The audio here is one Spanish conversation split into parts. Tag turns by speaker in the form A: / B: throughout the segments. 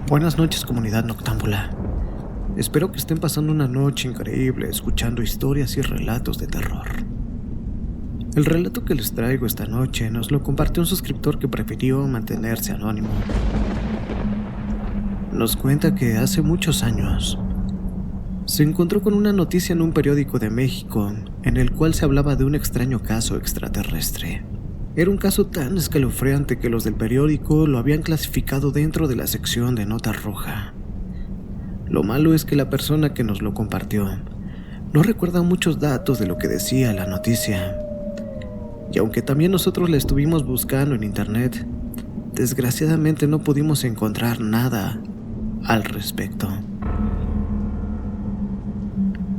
A: Buenas noches, comunidad noctámbula. Espero que estén pasando una noche increíble escuchando historias y relatos de terror. El relato que les traigo esta noche nos lo compartió un suscriptor que prefirió mantenerse anónimo. Nos cuenta que hace muchos años se encontró con una noticia en un periódico de México en el cual se hablaba de un extraño caso extraterrestre. Era un caso tan escalofriante que los del periódico lo habían clasificado dentro de la sección de nota roja. Lo malo es que la persona que nos lo compartió no recuerda muchos datos de lo que decía la noticia. Y aunque también nosotros la estuvimos buscando en internet, desgraciadamente no pudimos encontrar nada al respecto.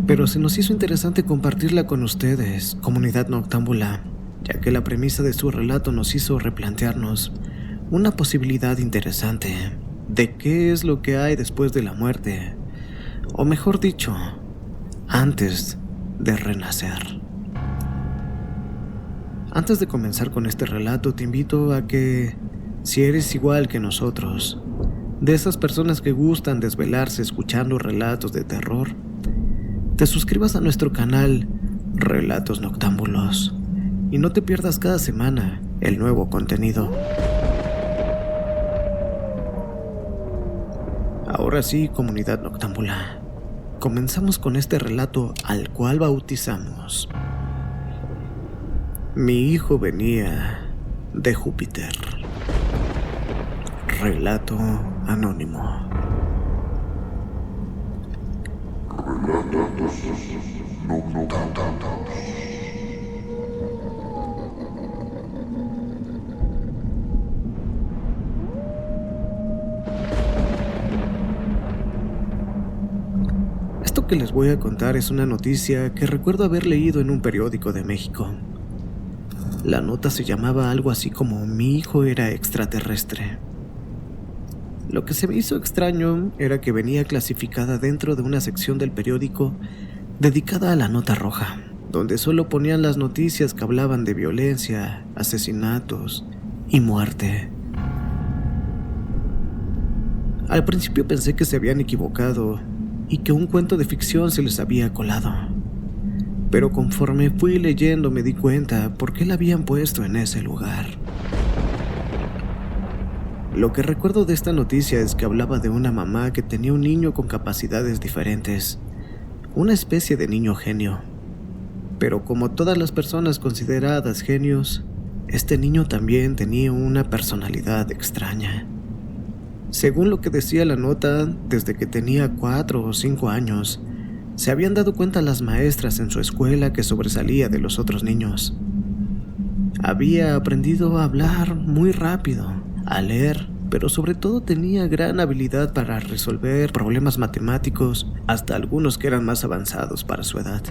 A: Pero se nos hizo interesante compartirla con ustedes, comunidad noctámbula, ya que la premisa de su relato nos hizo replantearnos una posibilidad interesante de qué es lo que hay después de la muerte, o mejor dicho, antes de renacer. Antes de comenzar con este relato, te invito a que, si eres igual que nosotros, de esas personas que gustan desvelarse escuchando relatos de terror, te suscribas a nuestro canal Relatos Noctámbulos y no te pierdas cada semana el nuevo contenido. Ahora sí, comunidad noctámbula, comenzamos con este relato al cual bautizamos Mi hijo venía de Júpiter. Relato anónimo. Esto que les voy a contar es una noticia que recuerdo haber leído en un periódico de México. La nota se llamaba algo así como Mi hijo era extraterrestre. Lo que se me hizo extraño era que venía clasificada dentro de una sección del periódico dedicada a la nota roja, donde solo ponían las noticias que hablaban de violencia, asesinatos y muerte. Al principio pensé que se habían equivocado y que un cuento de ficción se les había colado, pero conforme fui leyendo me di cuenta por qué la habían puesto en ese lugar. Lo que recuerdo de esta noticia es que hablaba de una mamá que tenía un niño con capacidades diferentes, una especie de niño genio. Pero como todas las personas consideradas genios, este niño también tenía una personalidad extraña. Según lo que decía la nota, desde que tenía 4 o 5 años, se habían dado cuenta las maestras en su escuela que sobresalía de los otros niños. Había aprendido a hablar muy rápido, a leer, pero sobre todo tenía gran habilidad para resolver problemas matemáticos, hasta algunos que eran más avanzados para su edad.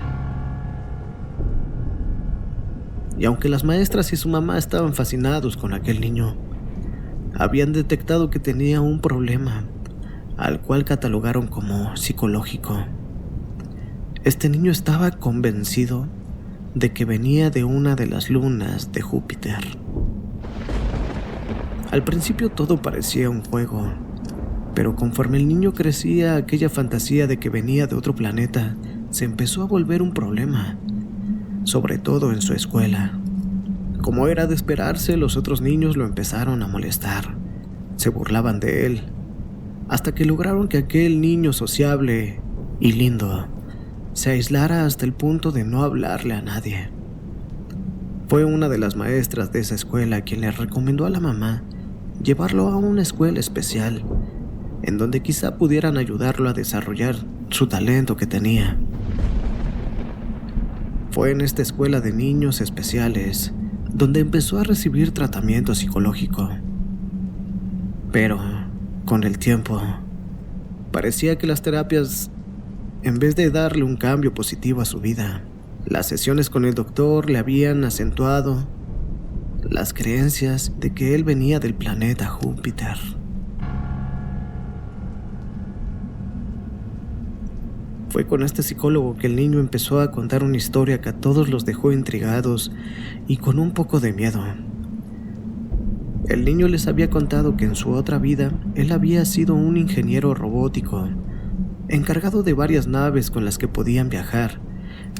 A: Y aunque las maestras y su mamá estaban fascinados con aquel niño, habían detectado que tenía un problema, al cual catalogaron como psicológico. Este niño estaba convencido de que venía de una de las lunas de Júpiter. Al principio todo parecía un juego, pero conforme el niño crecía, aquella fantasía de que venía de otro planeta se empezó a volver un problema, sobre todo en su escuela. Como era de esperarse, los otros niños lo empezaron a molestar, se burlaban de él, hasta que lograron que aquel niño sociable y lindo se aislara hasta el punto de no hablarle a nadie. Fue una de las maestras de esa escuela quien le recomendó a la mamá llevarlo a una escuela especial, en donde quizá pudieran ayudarlo a desarrollar su talento que tenía. Fue en esta escuela de niños especiales donde empezó a recibir tratamiento psicológico. Pero, con el tiempo, parecía que las terapias, en vez de darle un cambio positivo a su vida, las sesiones con el doctor le habían acentuado las creencias de que él venía del planeta Júpiter. Fue con este psicólogo que el niño empezó a contar una historia que a todos los dejó intrigados y con un poco de miedo. El niño les había contado que en su otra vida él había sido un ingeniero robótico, encargado de varias naves con las que podían viajar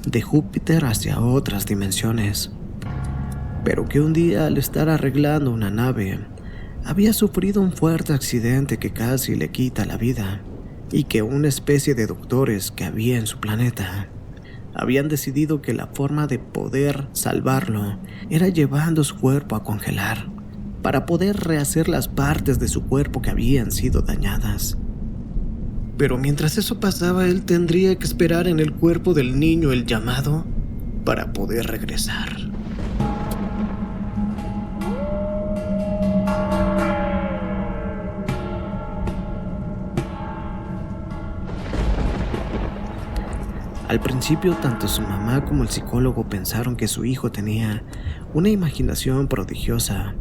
A: de Júpiter hacia otras dimensiones, pero que un día al estar arreglando una nave había sufrido un fuerte accidente que casi le quita la vida, y que una especie de doctores que había en su planeta habían decidido que la forma de poder salvarlo era llevando su cuerpo a congelar para poder rehacer las partes de su cuerpo que habían sido dañadas. Pero mientras eso pasaba, él tendría que esperar en el cuerpo del niño el llamado para poder regresar. Al principio, tanto su mamá como el psicólogo pensaron que su hijo tenía una imaginación prodigiosa,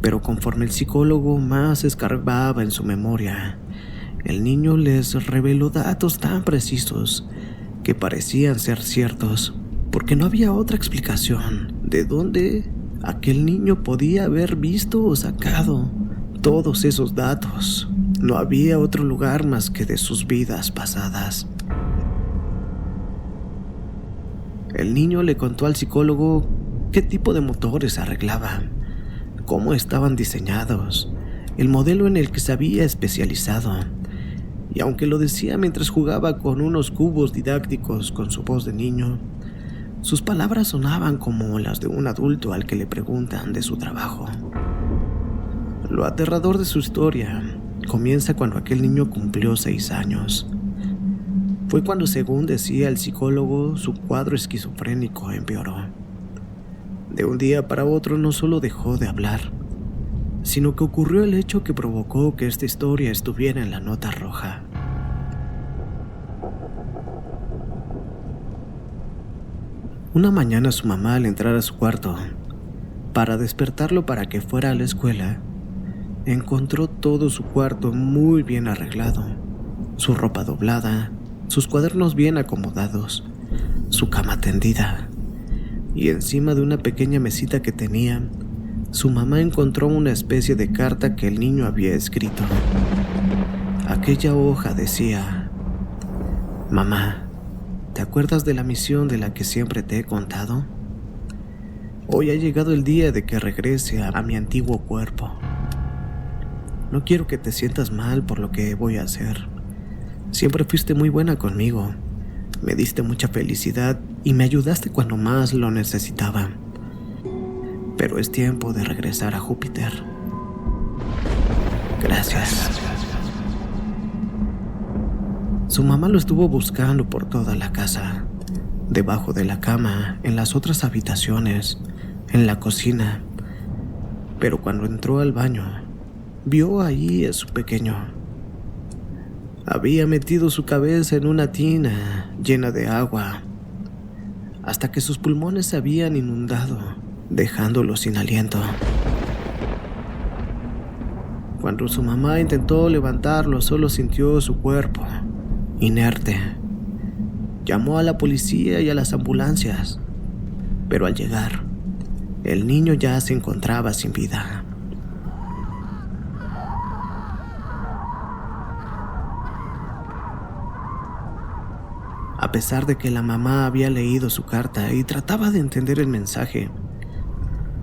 A: pero conforme el psicólogo más escarbaba en su memoria, el niño les reveló datos tan precisos que parecían ser ciertos, porque no había otra explicación de dónde aquel niño podía haber visto o sacado todos esos datos. No había otro lugar más que de sus vidas pasadas. El niño le contó al psicólogo qué tipo de motores arreglaba, cómo estaban diseñados, el modelo en el que se había especializado, y aunque lo decía mientras jugaba con unos cubos didácticos con su voz de niño, sus palabras sonaban como las de un adulto al que le preguntan de su trabajo. Lo aterrador de su historia comienza cuando aquel niño cumplió 6 años. Fue cuando, según decía el psicólogo, su cuadro esquizofrénico empeoró. De un día para otro no solo dejó de hablar, sino que ocurrió el hecho que provocó que esta historia estuviera en la nota roja. Una mañana su mamá, al entrar a su cuarto para despertarlo para que fuera a la escuela, encontró todo su cuarto muy bien arreglado, su ropa doblada, sus cuadernos bien acomodados, su cama tendida, y encima de una pequeña mesita que tenía, su mamá encontró una especie de carta que el niño había escrito. Aquella hoja decía: «Mamá, ¿te acuerdas de la misión de la que siempre te he contado? Hoy ha llegado el día de que regrese a mi antiguo cuerpo. No quiero que te sientas mal por lo que voy a hacer. Siempre fuiste muy buena conmigo, me diste mucha felicidad y me ayudaste cuando más lo necesitaba. Pero es tiempo de regresar a Júpiter. Gracias». Su mamá lo estuvo buscando por toda la casa, debajo de la cama, en las otras habitaciones, en la cocina. Pero cuando entró al baño, vio ahí a su pequeño. Había metido su cabeza en una tina llena de agua, hasta que sus pulmones se habían inundado, dejándolo sin aliento. Cuando su mamá intentó levantarlo, solo sintió su cuerpo inerte. Llamó a la policía y a las ambulancias, pero al llegar, el niño ya se encontraba sin vida. A pesar de que la mamá había leído su carta y trataba de entender el mensaje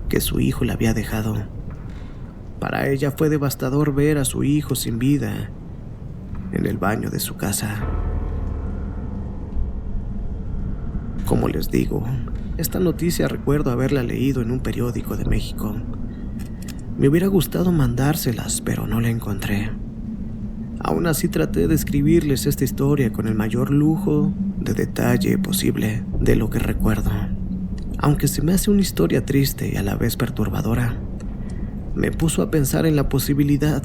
A: que su hijo le había dejado, para ella fue devastador ver a su hijo sin vida en el baño de su casa. Como les digo, esta noticia recuerdo haberla leído en un periódico de México. Me hubiera gustado mandárselas, pero no la encontré. Aún así traté de escribirles esta historia con el mayor lujo de detalle posible de lo que recuerdo. Aunque se me hace una historia triste y a la vez perturbadora, me puso a pensar en la posibilidad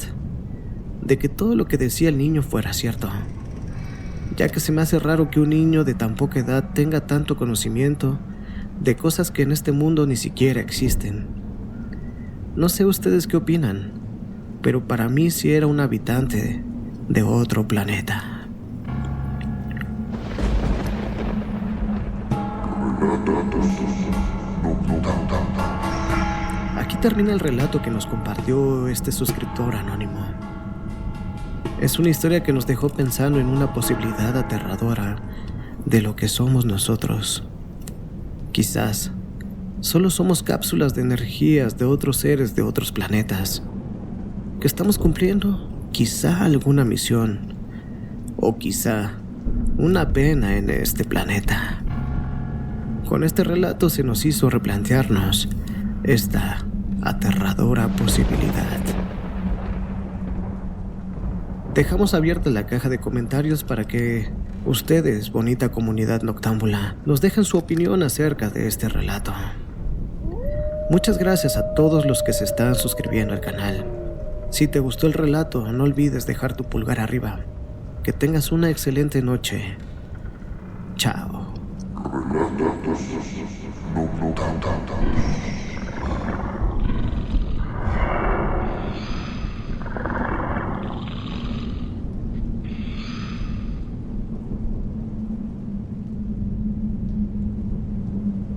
A: de que todo lo que decía el niño fuera cierto, ya que se me hace raro que un niño de tan poca edad tenga tanto conocimiento de cosas que en este mundo ni siquiera existen. No sé ustedes qué opinan, pero para mí sí era un habitante de otro planeta. Aquí termina el relato que nos compartió este suscriptor anónimo. Es una historia que nos dejó pensando en una posibilidad aterradora de lo que somos nosotros. Quizás solo somos cápsulas de energías de otros seres de otros planetas, que estamos cumpliendo quizá alguna misión, o quizá una pena en este planeta. Con este relato se nos hizo replantearnos esta aterradora posibilidad. Dejamos abierta la caja de comentarios para que ustedes, bonita comunidad noctámbula, nos dejen su opinión acerca de este relato. Muchas gracias a todos los que se están suscribiendo al canal. Si te gustó el relato, no olvides dejar tu pulgar arriba. Que tengas una excelente noche. Chao.